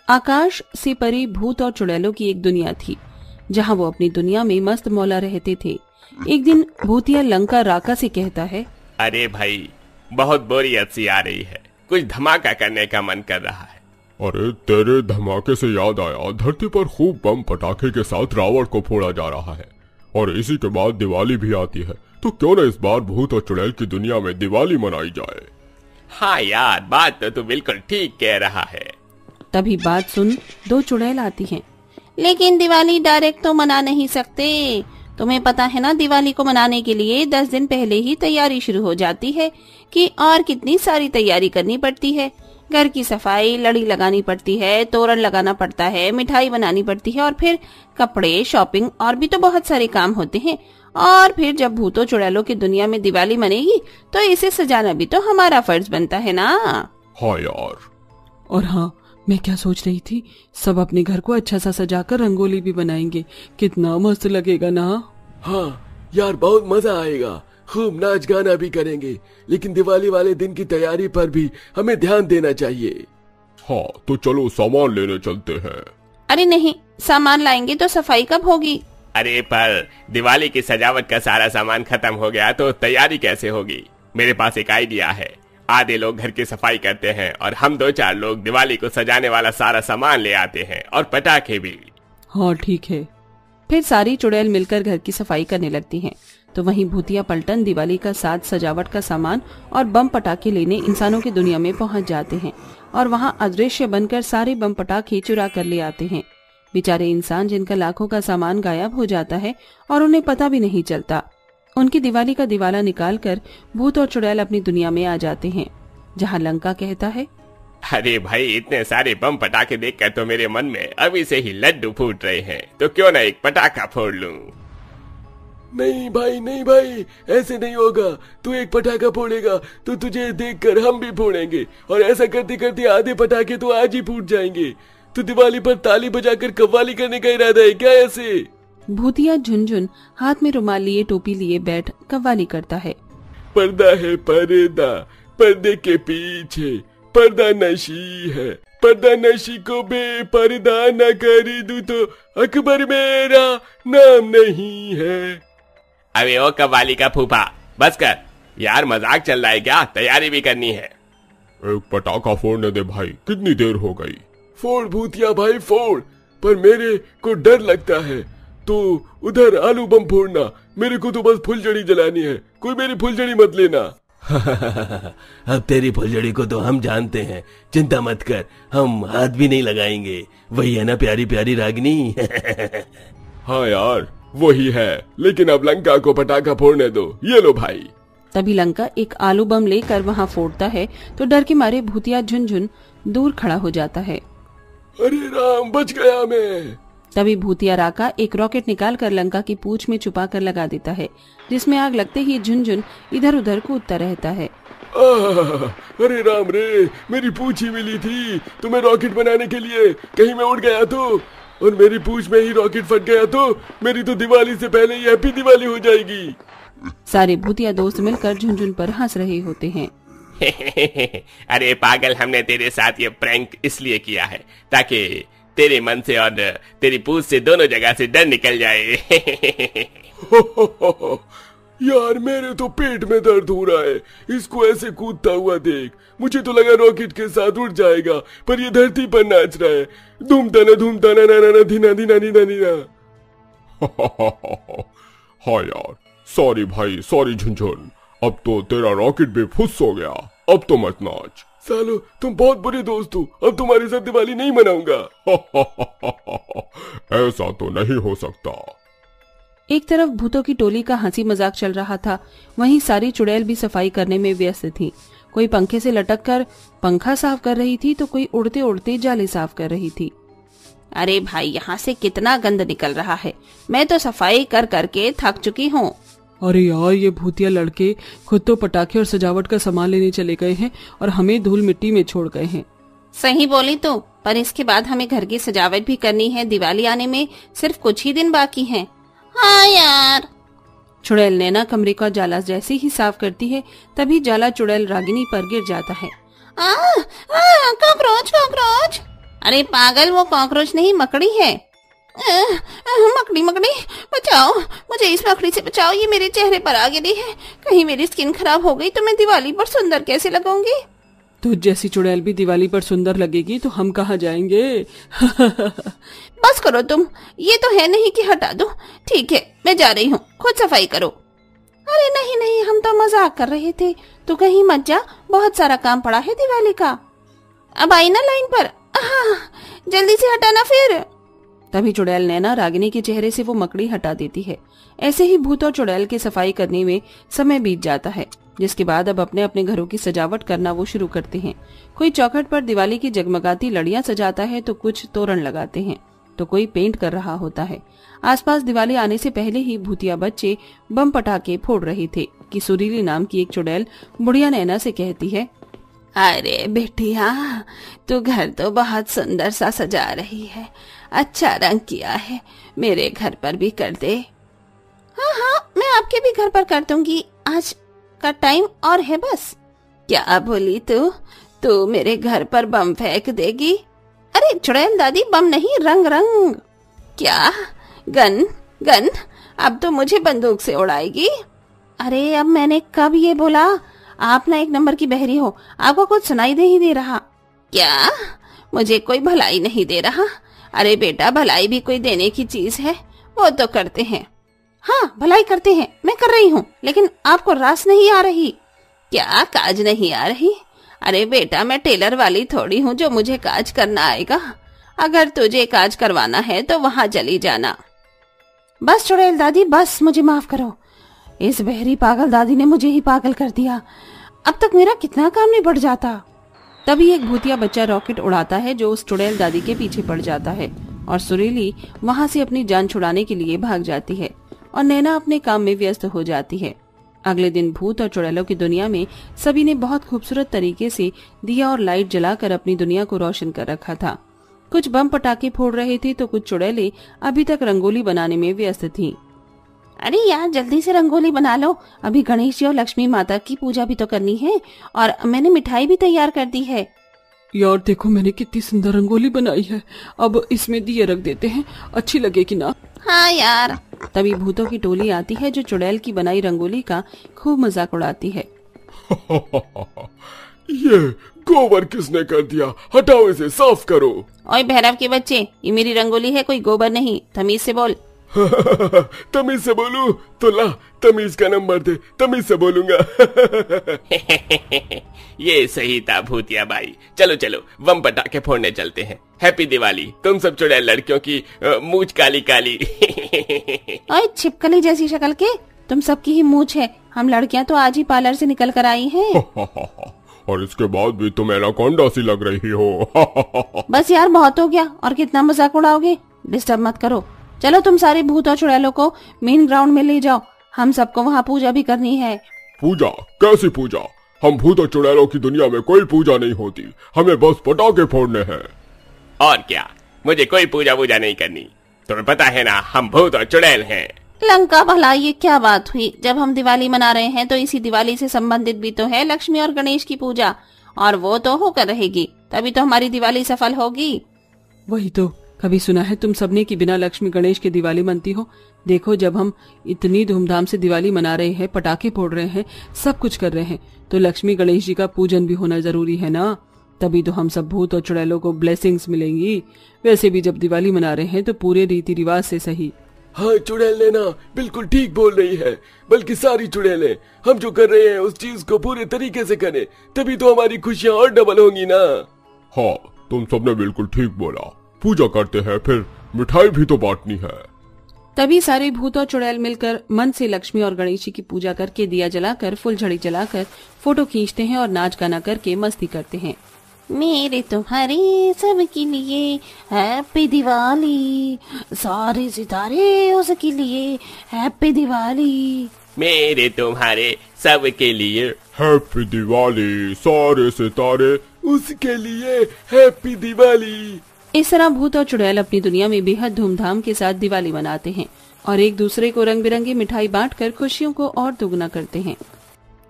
आकाश से परे भूत और चुड़ैलों की एक दुनिया थी, जहाँ वो अपनी दुनिया में मस्त मौला रहते थे। एक दिन भूतिया लंका राका से कहता है, अरे भाई, बहुत बोरियत सी आ रही है, कुछ धमाका करने का मन कर रहा है। अरे तेरे धमाके से याद आया, धरती पर खूब बम पटाखे के साथ रावण को फोड़ा जा रहा है और इसी के बाद दिवाली भी आती है, तो क्यों न इस बार भूत और चुड़ैल की दुनिया में दिवाली मनाई जाए। हाँ यार, बात तो तू बिल्कुल ठीक कह रहा है। तभी बात सुन दो चुड़ैल आती हैं। लेकिन दिवाली डायरेक्ट तो मना नहीं सकते, तुम्हें पता है ना, दिवाली को मनाने के लिए 10 दिन पहले ही तैयारी शुरू हो जाती है कि और कितनी सारी तैयारी करनी पड़ती है। घर की सफाई, लड़ी लगानी पड़ती है, तोरण लगाना पड़ता है, मिठाई बनानी पड़ती है और फिर कपड़े, शॉपिंग और भी तो बहुत सारे काम होते हैं। और फिर जब भूतों चुड़ैलों की दुनिया में दिवाली मनेगी तो इसे सजाना भी तो हमारा फर्ज बनता है ना। हाँ यार। और हाँ, मैं क्या सोच रही थी, सब अपने घर को अच्छा सा सजाकर रंगोली भी बनाएंगे, कितना मस्त लगेगा ना। हाँ यार, बहुत मजा आएगा, खूब नाच गाना भी करेंगे, लेकिन दिवाली वाले दिन की तैयारी पर भी हमें ध्यान देना चाहिए। हाँ तो चलो सामान लेने चलते हैं। अरे नहीं, सामान लाएंगे तो सफाई कब होगी? अरे पर दिवाली की सजावट का सारा सामान खत्म हो गया तो तैयारी कैसे होगी? मेरे पास एक आइडिया है। आधे लोग घर की सफाई करते हैं और हम 2-4 लोग दिवाली को सजाने वाला सारा सामान ले आते हैं और पटाखे भी। हाँ ठीक है। फिर सारी चुड़ैल मिलकर घर की सफाई करने लगती हैं। तो वहीं भूतिया पलटन दिवाली का साज सजावट का सामान और बम पटाखे लेने इंसानों की दुनिया में पहुंच जाते हैं और वहां अदृश्य बनकर सारे बम पटाखे चुरा कर ले आते हैं। बेचारे इंसान, जिनका लाखों का सामान गायब हो जाता है और उन्हें पता भी नहीं चलता। उनकी दिवाली का दिवाला निकालकर भूत और चुड़ैल अपनी दुनिया में आ जाते हैं, जहाँ लंका कहता है, अरे भाई, इतने सारे बम पटाखे देखकर तो मेरे मन में अभी से ही लड्डू फूट रहे हैं, तो क्यों ना एक पटाखा फोड़ लूं। नहीं भाई, नहीं भाई, ऐसे नहीं होगा। तू एक पटाखा फोड़ेगा तो तुझे देखकर हम भी फोड़ेंगे और ऐसा करते करते आधे पटाखे तो आज ही फूट जाएंगे। तो दिवाली पर ताली बजाकर कव्वाली करने का इरादा है क्या ऐसे? भूतिया झुनझुन हाथ में रुमाल लिए, टोपी लिए बैठ कव्वाली करता है। पर्दा है पर्दा, पर्दे के पीछे पर्दा नशी है, पर्दा नशी को बेपर्दा न कर दूं तो अकबर मेरा नाम नहीं है। अबे ओ कव्वाली का फूफा, बस कर यार, मजाक चल रहा है क्या? तैयारी भी करनी है। एक पटाखा फोड़ने दे भाई, कितनी देर हो गई। फोड़ भूतिया भाई फोड़, पर मेरे को डर लगता है। तो उधर आलू बम फोड़ना, मेरे को तो बस फुलझड़ी जलानी है, कोई मेरी फुलझड़ी मत लेना। अब तेरी फुलझड़ी को तो हम जानते हैं, चिंता मत कर, हम हाथ भी नहीं लगाएंगे। वही है ना प्यारी प्यारी रागिनी। हाँ यार वही है, लेकिन अब लंका को पटाखा फोड़ने दो। ये लो भाई। तभी लंका एक आलू बम लेकर वहाँ फोड़ता है तो डर के मारे भूतिया झुनझुन दूर खड़ा हो जाता है। अरे राम, बच गया मैं। तभी भूतिया राका एक रॉकेट निकाल कर लंका की पूंछ में छुपा कर लगा देता है, जिसमें आग लगते ही झुनझुन इधर उधर कूदता रहता है। अरे राम रे, मेरी पूंछ ही मिली थी तुम्हें रॉकेट बनाने के लिए, कहीं मैं उड़ गया तो, और मेरी पूंछ में ही रॉकेट फट गया तो मेरी तो दिवाली से पहले ही हैप्पी दिवाली हो जाएगी। सारे भूतिया दोस्त मिलकर झुनझुन पर हंस रहे होते हैं। अरे पागल, हमने तेरे साथ ये प्रैंक इसलिए किया है ताकि तेरे मन से और तेरी पूंछ से दोनों जगह से डर निकल जाए। यार मेरे तो पेट में दर्द हो रहा है, इसको ऐसे कूदता हुआ देख। मुझे तो लगा रॉकेट के साथ उड़ जाएगा, पर ये धरती पर नाच रहा है। धूमता ना ना ना धीना धीना धीना धीना। हाँ यार, सॉरी भाई, सॉरी झुनझुन, अब तो तेरा रॉकेट भी फुस हो गया, अब तो मत नाच। सालो तुम बहुत बुरे दोस्त हो, अब तुम्हारे साथ दिवाली नहीं मनाऊंगा। ऐसा तो नहीं हो सकता। एक तरफ भूतों की टोली का हंसी मजाक चल रहा था, वहीं सारी चुड़ैल भी सफाई करने में व्यस्त थी। कोई पंखे से लटक कर पंखा साफ कर रही थी तो कोई उड़ते उड़ते जाले साफ कर रही थी। अरे भाई, यहाँ से कितना गंद निकल रहा है, मैं तो सफाई कर करके थक चुकी हूँ। अरे यार, ये भूतिया लड़के खुद तो पटाखे और सजावट का सामान लेने चले गए हैं और हमें धूल मिट्टी में छोड़ गए हैं। सही बोली तो, पर इसके बाद हमें घर की सजावट भी करनी है, दिवाली आने में सिर्फ कुछ ही दिन बाकी हैं। हाँ यार। चुड़ैल नैना कमरे का जाला जैसे ही साफ करती है, तभी जाला चुड़ैल रागिनी पर गिर जाता है। Cockroach cockroach. अरे पागल, वो कॉकरोच नहीं मकड़ी है। मकड़ी मकड़ी बचाओ मुझे, इस मकड़ी से बचाओ, ये मेरे चेहरे पर आ गिरी है। कहीं मेरी स्किन खराब हो गई तो मैं दिवाली पर सुंदर कैसे लगूंगी। तो जैसी चुड़ैल भी दिवाली पर सुंदर लगेगी तो हम कहाँ जाएंगे। बस करो तुम, ये तो है नहीं कि हटा दो। ठीक है मैं जा रही हूँ, खुद सफाई करो। अरे नहीं नहीं, हम तो मजाक कर रहे थे, तो कहीं मत जा, बहुत सारा काम पड़ा है दिवाली का। अब आई ना लाइन पर, जल्दी से हटाना फिर। तभी चुड़ैल नैना रागिनी के चेहरे से वो मकड़ी हटा देती है। ऐसे ही भूत और चुड़ैल की सफाई करने में समय बीत जाता है, जिसके बाद अब अपने अपने घरों की सजावट करना वो शुरू करते हैं। कोई चौखट पर दिवाली की जगमगाती लड़ियां सजाता है, तो कुछ तोरण लगाते हैं, तो कोई पेंट कर रहा होता है। आसपास दिवाली आने से पहले ही भूतिया बच्चे बम पटाखे फोड़ रहे थे कि सुरीली नाम की एक चुड़ैल बुढ़िया नैना से कहती है, अरे बेटिया, तू घर तो बहुत सुंदर सा सजा रही है, अच्छा रंग किया है, मेरे घर पर भी कर दे। हाँ हाँ, मैं आपके भी घर पर कर दूंगी, आज का टाइम और है बस। क्या बोली तू मेरे घर पर बम फेंक देगी? अरे चुड़ैल दादी, बम नहीं, रंग रंग। क्या? Gun gun? अब तो मुझे बंदूक से उड़ाएगी। अरे अब मैंने कब ये बोला? आप ना एक नंबर की बहरी हो, आपको कुछ सुनाई नहीं दे रहा क्या? मुझे कोई भलाई नहीं दे रहा? अरे बेटा, भलाई भी कोई देने की चीज है, वो तो करते हैं। हाँ भलाई करते हैं, मैं कर रही हूँ, लेकिन आपको रास नहीं आ रही। क्या काज नहीं आ रही? अरे बेटा, मैं टेलर वाली थोड़ी हूँ जो मुझे काज करना आएगा। अगर तुझे काज करवाना है तो वहाँ चली जाना। बस चुड़ैल दादी बस, मुझे माफ करो, इस बहरी पागल दादी ने मुझे ही पागल कर दिया। अब तक मेरा कितना काम नहीं बढ़ जाता। तभी एक भूतिया बच्चा रॉकेट उड़ाता है जो उस चुड़ैल दादी के पीछे पड़ जाता है और सुरीली वहाँ से अपनी जान छुड़ाने के लिए भाग जाती है और नैना अपने काम में व्यस्त हो जाती है। अगले दिन भूत और चुड़ैलों की दुनिया में सभी ने बहुत खूबसूरत तरीके से दिया और लाइट जलाकर अपनी दुनिया को रोशन कर रखा था। कुछ बम पटाखे फोड़ रहे थे तो कुछ चुड़ैलें अभी तक रंगोली बनाने में व्यस्त थीं। अरे यार जल्दी से रंगोली बना लो, अभी गणेश जी और लक्ष्मी माता की पूजा भी तो करनी है, और मैंने मिठाई भी तैयार कर दी है। यार देखो मैंने कितनी सुंदर रंगोली बनाई है, अब इसमें दिए रख देते हैं, अच्छी लगेगी ना? हाँ यार। तभी भूतों की टोली आती है जो चुड़ैल की बनाई रंगोली का खूब मजाक उड़ाती है। ये गोबर किसने कर दिया? हटाओ इसे, साफ करो। ओए भैरव के बच्चे, ये मेरी रंगोली है, कोई गोबर नहीं, तमीज से बोल। तमीज से बोलूं तो ला, तमीज का नंबर दे, तमीज से बोलूंगा। ये सही था भूतिया भाई, चलो चलो बम पटाखे फोड़ने चलते हैं। हैप्पी दिवाली तुम सब चुड़ैल लड़कियों की मूंछ काली काली। ओए छिपकली जैसी शक्ल के, तुम सबकी ही मूंछ है, हम लड़कियां तो आज ही पार्लर से निकल कर आई हैं। और इसके बाद भी तुम एनाकोंडा सी लग रही हो। बस यार बहुत हो गया, और कितना मजाक उड़ाओगे? डिस्टर्ब मत करो, चलो तुम सारे भूत और चुड़ैलों को मेन ग्राउंड में ले जाओ, हम सबको वहाँ पूजा भी करनी है। पूजा? कैसी पूजा? हम भूत और चुड़ैलों की दुनिया में कोई पूजा नहीं होती, हमें बस पटाखे फोड़ने हैं। और क्या, मुझे कोई पूजा वूजा नहीं करनी, तुम्हें पता है ना हम भूत और चुड़ैल हैं। लंका भला, ये क्या बात हुई? जब हम दिवाली मना रहे हैं तो इसी दिवाली से संबंधित भी तो है लक्ष्मी और गणेश की पूजा, और वो तो होकर रहेगी, तभी तो हमारी दिवाली सफल होगी। वही तो, कभी सुना है तुम सबने कि बिना लक्ष्मी गणेश के दिवाली मनती हो? देखो जब हम इतनी धूमधाम से दिवाली मना रहे हैं, पटाखे फोड़ रहे हैं, सब कुछ कर रहे हैं, तो लक्ष्मी गणेश जी का पूजन भी होना जरूरी है ना, तभी तो हम सब भूत और चुड़ैलों को ब्लेसिंग्स मिलेंगी। वैसे भी जब दिवाली मना रहे हैं तो पूरे रीति रिवाज से सही। हाँ चुड़ैल लेना बिल्कुल ठीक बोल रही है, बल्कि सारी चुड़ैलें हम जो कर रहे हैं उस चीज को पूरे तरीके से करें, तभी तो हमारी खुशियाँ और डबल होंगी ना। हाँ तुम सबने बिल्कुल ठीक बोला, पूजा करते हैं फिर मिठाई भी तो बांटनी है। तभी सारे भूत और चुड़ैल मिलकर मन से लक्ष्मी और गणेश जी की पूजा करके, दिया जलाकर, फुलझड़ी जलाकर, फोटो खींचते हैं और नाच गाना करके मस्ती करते हैं। मेरे तुम्हारे सबके लिए हैप्पी दिवाली, सारे सितारे उसके लिए हैप्पी दिवाली। मेरे तुम्हारे सबके लिए हैप्पी दिवाली, सारे सितारे उसके लिए हैप्पी दिवाली। इस तरह भूत और चुड़ैल अपनी दुनिया में बेहद धूमधाम के साथ दिवाली मनाते हैं और एक दूसरे को रंग बिरंगी मिठाई बांटकर खुशियों को और दुगना करते हैं।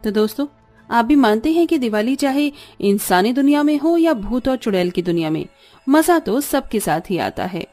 तो दोस्तों, आप भी मानते हैं कि दिवाली चाहे इंसानी दुनिया में हो या भूत और चुड़ैल की दुनिया में, मजा तो सबके साथ ही आता है।